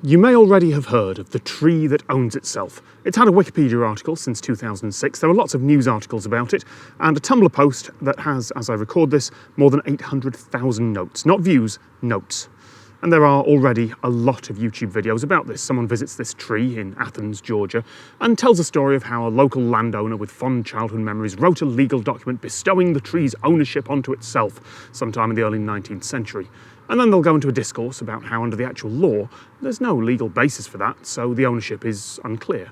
You may already have heard of the tree that owns itself. It's had a Wikipedia article since 2006, there are lots of news articles about it, and a Tumblr post that has, as I record this, more than 800,000 notes. Not views, notes. And there are already a lot of YouTube videos about this. Someone visits this tree in Athens, Georgia, and tells a story of how a local landowner with fond childhood memories wrote a legal document bestowing the tree's ownership onto itself sometime in the early 19th century. And then they'll go into a discourse about how under the actual law, there's no legal basis for that, so the ownership is unclear.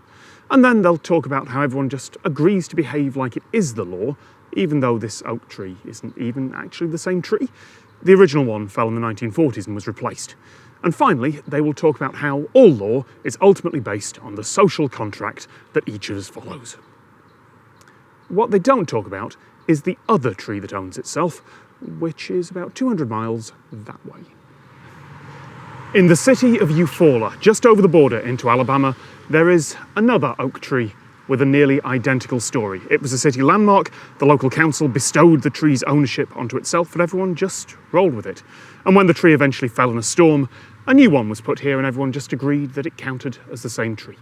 And then they'll talk about how everyone just agrees to behave like it is the law, even though this oak tree isn't even actually the same tree. The original one fell in the 1940s and was replaced. And finally, they will talk about how all law is ultimately based on the social contract that each of us follows. What they don't talk about is the other tree that owns itself, which is about 200 miles that way. In the city of Eufaula, just over the border into Alabama, there is another oak tree with a nearly identical story. It was a city landmark, the local council bestowed the tree's ownership onto itself, and everyone just rolled with it. And when the tree eventually fell in a storm, a new one was put here and everyone just agreed that it counted as the same tree.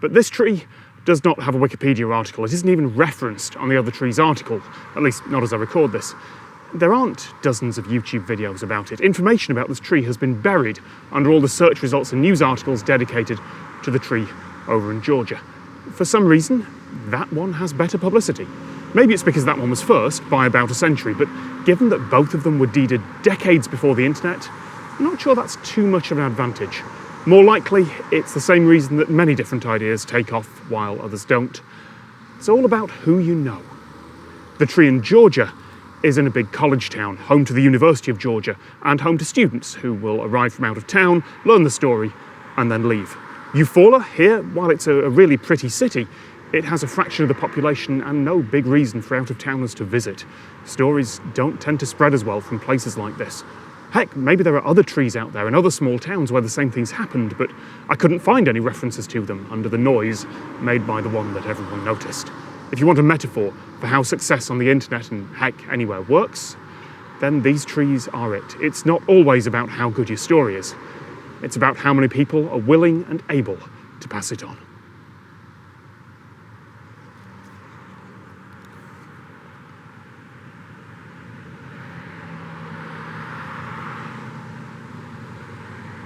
But this tree does not have a Wikipedia article. It isn't even referenced on the other tree's article, at least not as I record this. There aren't dozens of YouTube videos about it. Information about this tree has been buried under all the search results and news articles dedicated to the tree over in Georgia. For some reason, that one has better publicity. Maybe it's because that one was first by about a century, but given that both of them were deeded decades before the internet, I'm not sure that's too much of an advantage. More likely, it's the same reason that many different ideas take off while others don't. It's all about who you know. The tree in Georgia is in a big college town, home to the University of Georgia, and home to students who will arrive from out of town, learn the story, and then leave. Eufaula, here, while it's a really pretty city, it has a fraction of the population and no big reason for out-of-towners to visit. Stories don't tend to spread as well from places like this. Heck, maybe there are other trees out there in other small towns where the same things happened, but I couldn't find any references to them under the noise made by the one that everyone noticed. If you want a metaphor for how success on the internet and heck anywhere works, then these trees are it. It's not always about how good your story is. It's about how many people are willing and able to pass it on.